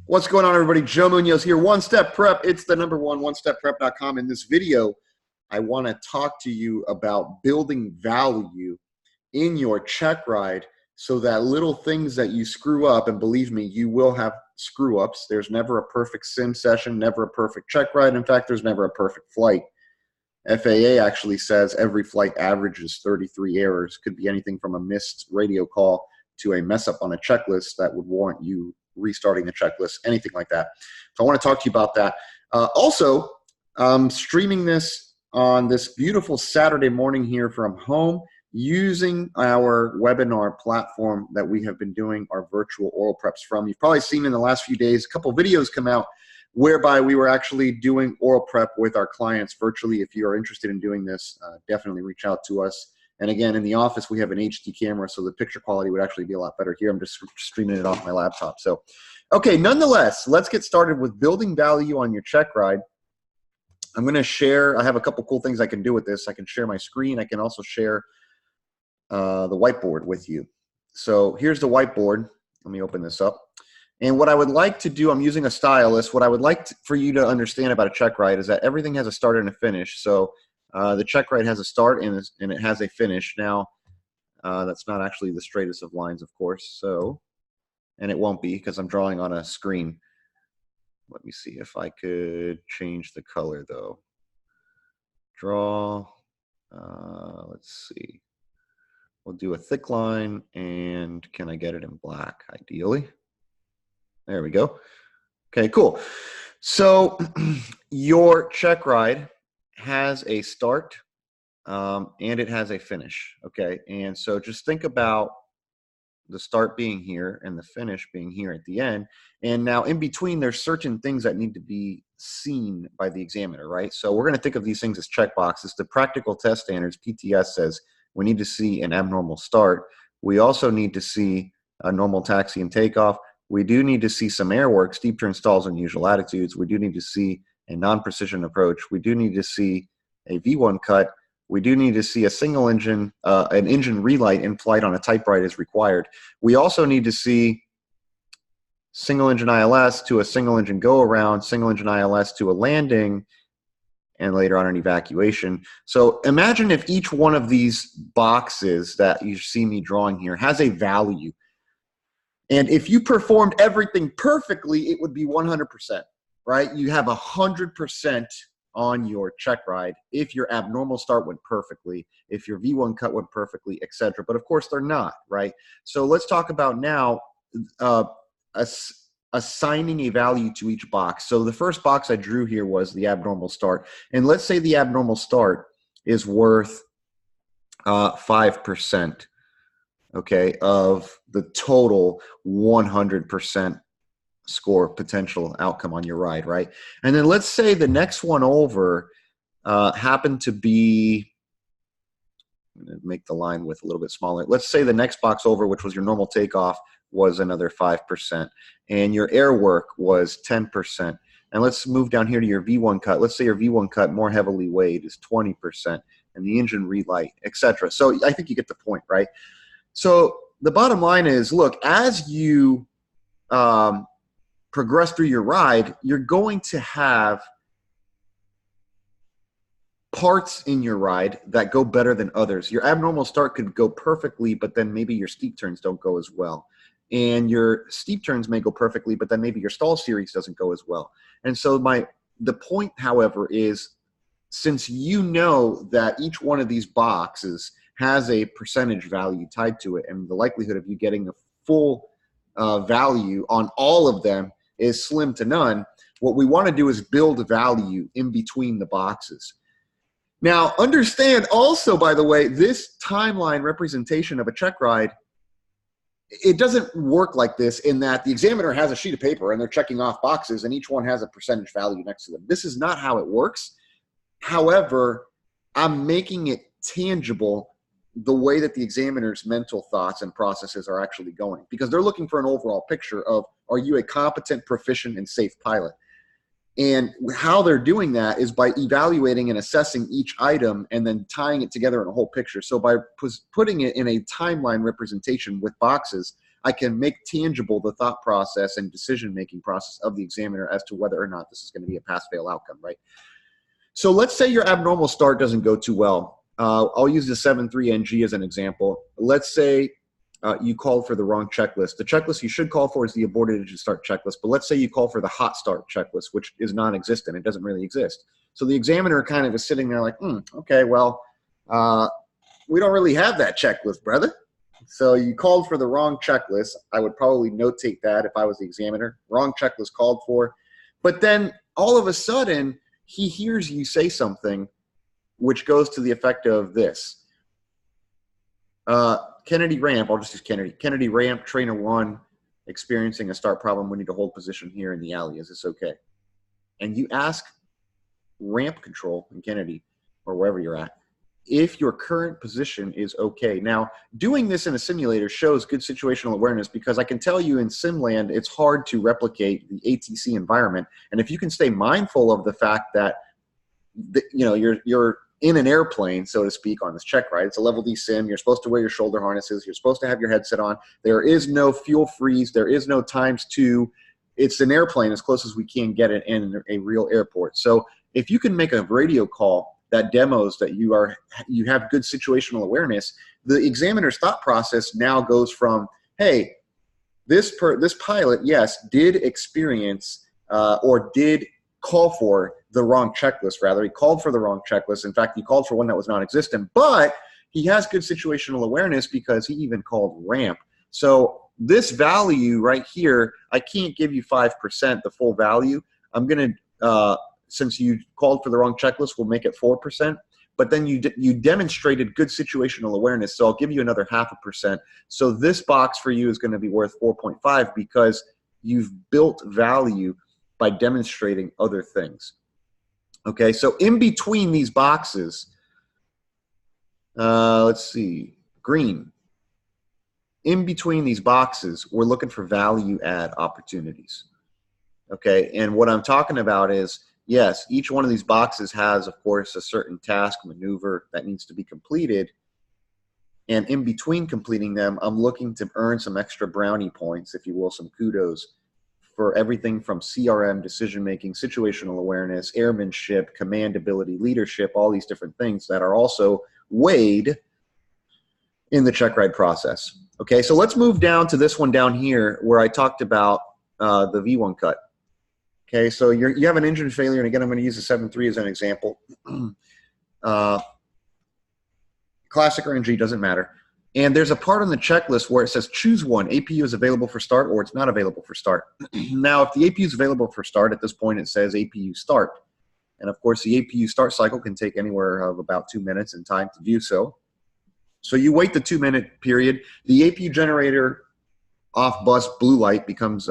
What's going on, everybody? Joe Munoz here. One Step Prep. It's the number one, onestepprep.com. In this video, I want to talk to you about building value in your check ride so that little things that you screw up, and believe me, you will have screw ups. There's never a perfect sim session, never a perfect check ride. In fact, there's never a perfect flight. FAA actually says every flight averages 33 errors. Could be anything from a missed radio call to a mess up on a checklist that would warrant you restarting the checklist, anything like that. So I want to talk to you about that. Also, streaming this on this beautiful Saturday morning here from home using our webinar platform that we have been doing our virtual oral preps from. You've probably seen in the last few days, a couple videos come out whereby we were actually doing oral prep with our clients virtually. If you are interested in doing this, definitely reach out to us. And again, in the office, we have an HD camera, so the picture quality would actually be a lot better here. I'm just streaming it off my laptop. So, okay, nonetheless, let's get started with building value on your check ride. I'm going to share, I have a couple cool things I can do with this. I can share my screen. I can also share the whiteboard with you. So here's the whiteboard. Let me open this up. And what I would like to do, I'm using a stylus. What I would like for you to understand about a check ride is that everything has a start and a finish. So the check ride has a start and it has a finish. Now, that's not actually the straightest of lines, of course. So, and it won't be because I'm drawing on a screen. Let me see if I could change the color though. Draw, let's see. We'll do a thick line, and can I get it in black ideally? There we go. Okay, cool. So your check ride has a start and it has a finish, okay? And so just think about the start being here and the finish being here at the end. And now in between, there's certain things that need to be seen by the examiner, right? So we're gonna think of these things as check boxes. The practical test standards, PTS, says we need to see an abnormal start. We also need to see a normal taxi and takeoff. We do need to see some air work, steep turn stalls, and usual attitudes. We do need to see a non-precision approach. We do need to see a V1 cut. We do need to see a single engine, an engine relight in flight on a type ride is required. We also need to see single engine ILS to a single engine go around, single engine ILS to a landing, and later on an evacuation. So imagine if each one of these boxes that you see me drawing here has a value. And if you performed everything perfectly, it would be 100%, right? You have 100% on your check ride if your abnormal start went perfectly, if your V1 cut went perfectly, etc. But of course they're not, right? So let's talk about now assigning a value to each box. So the first box I drew here was the abnormal start. And let's say the abnormal start is worth 5%. Okay, of the total 100% score potential outcome on your ride, right? And then let's say the next one over happened to be, I'm gonna make the line width a little bit smaller. Let's say the next box over, which was your normal takeoff, was another 5%, and your air work was 10%. And let's move down here to your V1 cut. Let's say your V1 cut, more heavily weighed, is 20%, and the engine relight, etc. So I think you get the point, right? So the bottom line is, look, as you progress through your ride, you're going to have parts in your ride that go better than others. Your abnormal start could go perfectly, but then maybe your steep turns don't go as well. And your steep turns may go perfectly, but then maybe your stall series doesn't go as well. And so the point, however, is since you know that each one of these boxes has a percentage value tied to it, and the likelihood of you getting a full value on all of them is slim to none, what we want to do is build value in between the boxes. Now, understand also, by the way, this timeline representation of a check ride, it doesn't work like this in that the examiner has a sheet of paper and they're checking off boxes and each one has a percentage value next to them. This is not how it works. However, I'm making it tangible the way that the examiner's mental thoughts and processes are actually going, because they're looking for an overall picture of, are you a competent, proficient, and safe pilot? And how they're doing that is by evaluating and assessing each item and then tying it together in a whole picture. So by putting it in a timeline representation with boxes, I can make tangible the thought process and decision-making process of the examiner as to whether or not this is going to be a pass-fail outcome, right? So let's say your abnormal start doesn't go too well. I'll use the 7-3 NG as an example. Let's say you called for the wrong checklist. The checklist you should call for is the aborted engine start checklist, but let's say you call for the hot start checklist, which is non-existent. It doesn't really exist. So the examiner kind of is sitting there like, okay, well, we don't really have that checklist, brother. So you called for the wrong checklist. I would probably notate that if I was the examiner. Wrong checklist called for. But then all of a sudden, he hears you say something which goes to the effect of this. Kennedy ramp, I'll just use Kennedy. Kennedy ramp, trainer 1, experiencing a start problem. We need to hold position here in the alley. Is this okay? And you ask ramp control in Kennedy, or wherever you're at, if your current position is okay. Now, doing this in a simulator shows good situational awareness, because I can tell you in SimLand, it's hard to replicate the ATC environment. And if you can stay mindful of the fact that, you know, you're in an airplane, so to speak, on this Checkride. It's a level D sim. You're supposed to wear your shoulder harnesses. You're supposed to have your headset on. There is no fuel freeze. There is no ×2. It's an airplane as close as we can get it in a real airport. So if you can make a radio call that demos that you have good situational awareness, the examiner's thought process now goes from, hey, this pilot, yes, did experience or did call for the wrong checklist, rather. He called for the wrong checklist. In fact, he called for one that was non-existent, but he has good situational awareness because he even called ramp. So this value right here, I can't give you 5%, the full value. I'm going to, since you called for the wrong checklist, we'll make it 4%. But then you demonstrated good situational awareness, so I'll give you another 0.5%. So this box for you is going to be worth 4.5 because you've built value by demonstrating other things. Okay, so in between these boxes, let's see, green. In between these boxes, we're looking for value add opportunities. Okay, and what I'm talking about is, yes, each one of these boxes has, of course, a certain task, maneuver that needs to be completed. And in between completing them, I'm looking to earn some extra brownie points, if you will, some kudos, for everything from CRM, decision-making, situational awareness, airmanship, command ability, leadership, all these different things that are also weighed in the Checkride process. Okay, so let's move down to this one down here where I talked about the V1 cut. Okay, so you have an engine failure, and again, I'm going to use the 7.3 as an example. Classic or NG, doesn't matter. And there's a part on the checklist where it says choose one. APU is available for start or it's not available for start. Now, if the APU is available for start, at this point it says APU start. And of course, the APU start cycle can take anywhere of about 2 minutes in time to do so. So you wait the 2-minute period. The APU generator off bus blue light becomes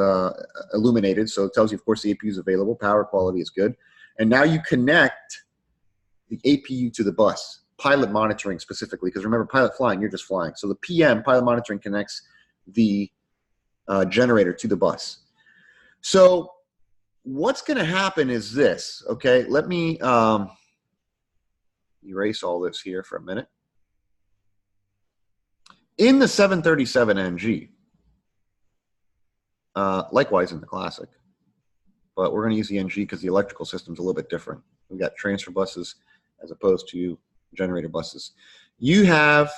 illuminated. So it tells you, of course, the APU is available. Power quality is good. And now you connect the APU to the bus. Pilot monitoring specifically, because remember, pilot flying, you're just flying. So the PM, pilot monitoring, connects the generator to the bus. So what's going to happen is this, okay? Let me erase all this here for a minute. In the 737NG, likewise in the Classic, but we're going to use the NG because the electrical system's a little bit different. We've got transfer buses as opposed to generator buses. You have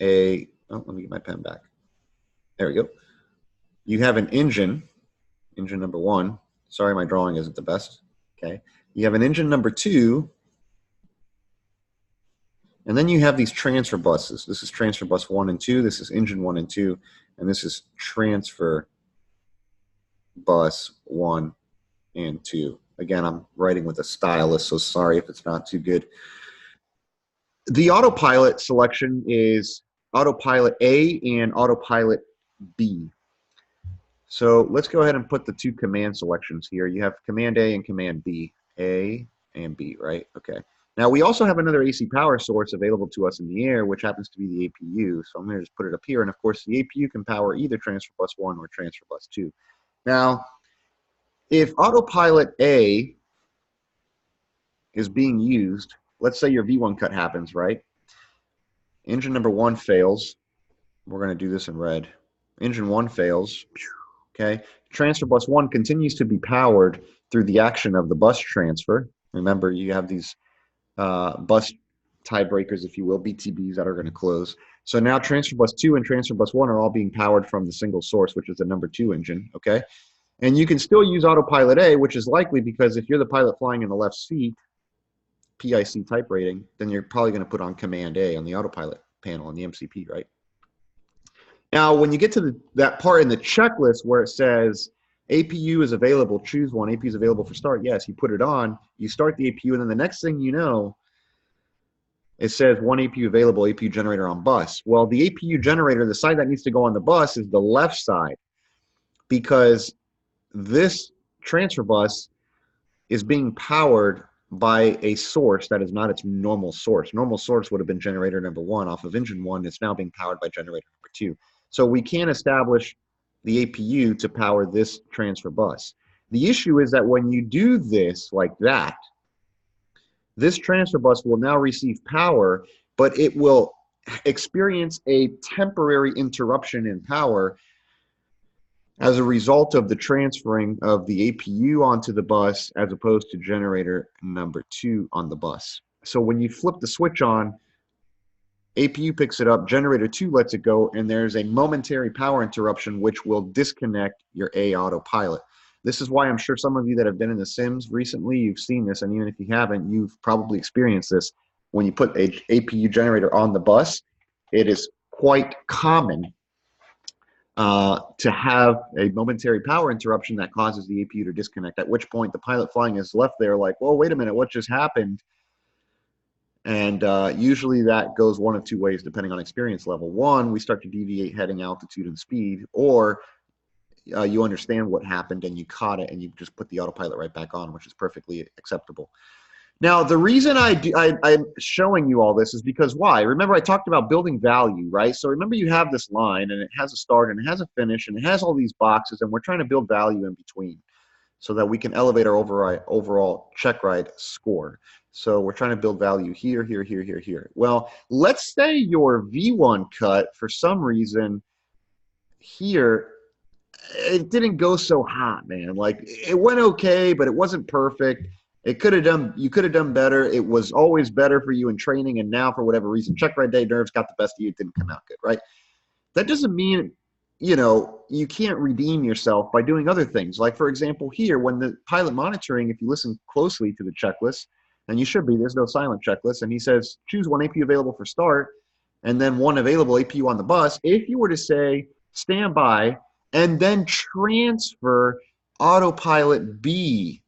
a, oh, let me get my pen back. There we go. You have an engine number 1. Sorry, my drawing isn't the best. Okay. You have an engine number 2, and then you have these transfer buses. This is transfer bus 1 and 2. This is engine 1 and 2, and this is transfer bus 1 and 2. Again, I'm writing with a stylus, so sorry if it's not too good. The autopilot selection is autopilot A and autopilot B. So let's go ahead and put the 2 command selections here. You have command A and command B. A and B, right? Okay. Now we also have another AC power source available to us in the air, which happens to be the APU. So I'm going to just put it up here. And of course, the APU can power either transfer bus 1 or transfer bus 2. Now, if autopilot A is being used, let's say your V1 cut happens, right? Engine number 1 fails. We're going to do this in red. Engine 1 fails. Okay. Transfer bus 1 continues to be powered through the action of the bus transfer. Remember, you have these bus tiebreakers, if you will, BTBs that are going to close. So now transfer bus 2 and transfer bus 1 are all being powered from the single source, which is the number 2 engine. Okay. And you can still use autopilot A, which is likely because if you're the pilot flying in the left seat, PIC type rating, then you're probably going to put on command A on the autopilot panel on the MCP, right? Now, when you get to that part in the checklist where it says APU is available, choose one, APU is available for start, yes, you put it on, you start the APU, and then the next thing you know, it says one APU available, APU generator on bus. Well, the APU generator, the side that needs to go on the bus is the left side, because this transfer bus is being powered by a source that is not its normal source. Normal source would have been generator number 1 off of engine 1. It's now being powered by generator number 2. So we can't establish the APU to power this transfer bus. The issue is that when you do this like that, this transfer bus will now receive power, but it will experience a temporary interruption in power as a result of the transferring of the APU onto the bus as opposed to generator number 2 on the bus. So when you flip the switch on, APU picks it up, generator 2 lets it go, and there's a momentary power interruption which will disconnect your A autopilot. This is why I'm sure some of you that have been in the sims recently, you've seen this, and even if you haven't, you've probably experienced this. When you put a APU generator on the bus, it is quite common to have a momentary power interruption that causes the APU to disconnect, at which point the pilot flying is left there like, well, wait a minute, what just happened? And usually that goes one of two ways, depending on experience level. One, we start to deviate heading altitude and speed, or you understand what happened and you caught it and you just put the autopilot right back on, which is perfectly acceptable. Now, the reason I'm showing you all this is because why? Remember, I talked about building value, right? So remember, you have this line and it has a start and it has a finish and it has all these boxes, and we're trying to build value in between so that we can elevate our overall Checkride score. So we're trying to build value here, here, here, here, here. Well, let's say your V1 cut, for some reason, here, it didn't go so hot, man. Like, it went okay, but it wasn't perfect. You could have done better. It was always better for you in training, and now for whatever reason, Checkride day nerves got the best of you. It didn't come out good, right? That doesn't mean, you know, you can't redeem yourself by doing other things. Like, for example, here, when the pilot monitoring, if you listen closely to the checklist, and you should be, there's no silent checklist, and he says, choose one APU available for start, and then one available APU on the bus. If you were to say, stand by, and then transfer autopilot B,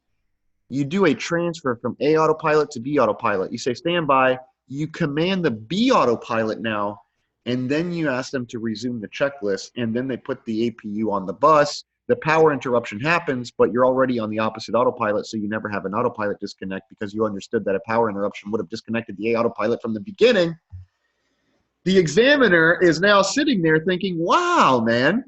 you do a transfer from A autopilot to B autopilot. You say stand by, you command the B autopilot now, and then you ask them to resume the checklist, and then they put the APU on the bus. The power interruption happens, but you're already on the opposite autopilot, so you never have an autopilot disconnect because you understood that a power interruption would have disconnected the A autopilot from the beginning. The examiner is now sitting there thinking, wow, man,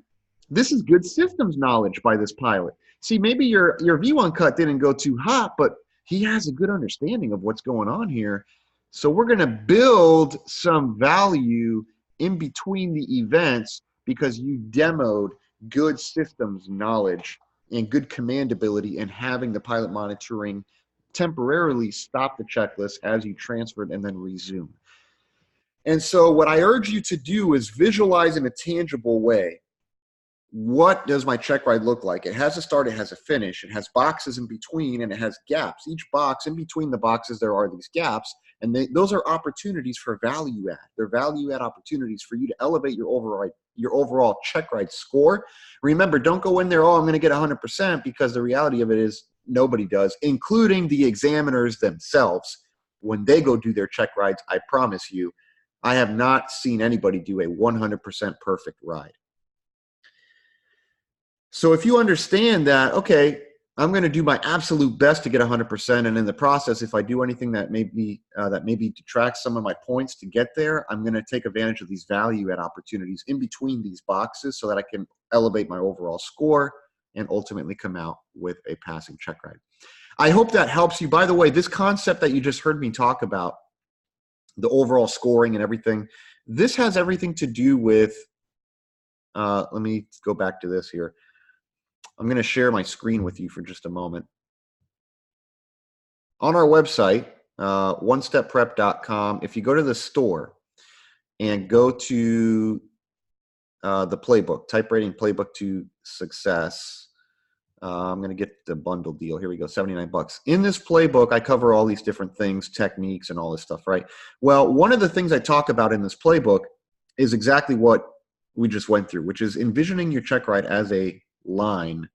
this is good systems knowledge by this pilot. See, maybe your V1 cut didn't go too hot, but he has a good understanding of what's going on here. So we're going to build some value in between the events because you demoed good systems knowledge and good command ability, and having the pilot monitoring temporarily stop the checklist as you transferred and then resume. And so what I urge you to do is visualize in a tangible way. What does my Checkride look like? It has a start, it has a finish, it has boxes in between, and it has gaps. Each box, in between the boxes, there are these gaps, and those are opportunities for value add. They're value add opportunities for you to elevate your overall Checkride score. Remember, don't go in there, oh, I'm going to get 100%, because the reality of it is nobody does, including the examiners themselves. When they go do their Checkrides, I promise you, I have not seen anybody do a 100% perfect ride. So if you understand that, okay, I'm going to do my absolute best to get 100%, and in the process, if I do anything that maybe detracts some of my points to get there, I'm going to take advantage of these value add opportunities in between these boxes so that I can elevate my overall score and ultimately come out with a passing Checkride. I hope that helps you. By the way, this concept that you just heard me talk about, the overall scoring and everything, this has everything to do with, let me go back to this here. I'm going to share my screen with you for just a moment. On our website, onestepprep.com, if you go to the store and go to the playbook, type rating playbook to success, I'm going to get the bundle deal. Here we go, 79 bucks. In this playbook, I cover all these different things, techniques, and all this stuff, right? Well, one of the things I talk about in this playbook is exactly what we just went through, which is envisioning your Checkride as a line,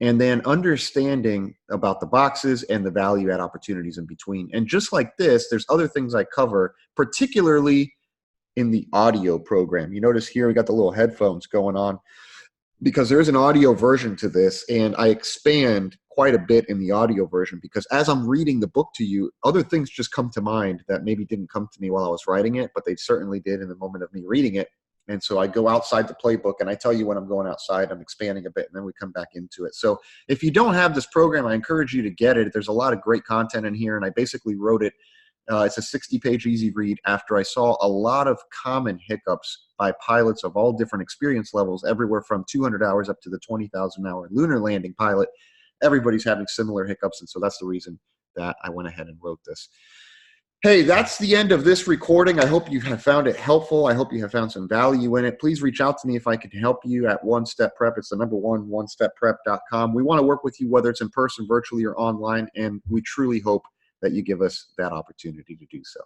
and then understanding about the boxes and the value add opportunities in between. And just like this, there's other things I cover, particularly in the audio program. You notice here we got the little headphones going on because there is an audio version to this, and I expand quite a bit in the audio version because as I'm reading the book to you, other things just come to mind that maybe didn't come to me while I was writing it, but they certainly did in the moment of me reading it. And so I go outside the playbook, and I tell you when I'm going outside, I'm expanding a bit, and then we come back into it. So if you don't have this program, I encourage you to get it. There's a lot of great content in here, and I basically wrote it. It's a 60-page easy read after I saw a lot of common hiccups by pilots of all different experience levels, everywhere from 200 hours up to the 20,000-hour lunar landing pilot. Everybody's having similar hiccups, and so that's the reason that I went ahead and wrote this. Hey, that's the end of this recording. I hope you have found it helpful. I hope you have found some value in it. Please reach out to me if I can help you at One Step Prep. It's the number one, onestepprep.com. We want to work with you, whether it's in person, virtually, or online, and we truly hope that you give us that opportunity to do so.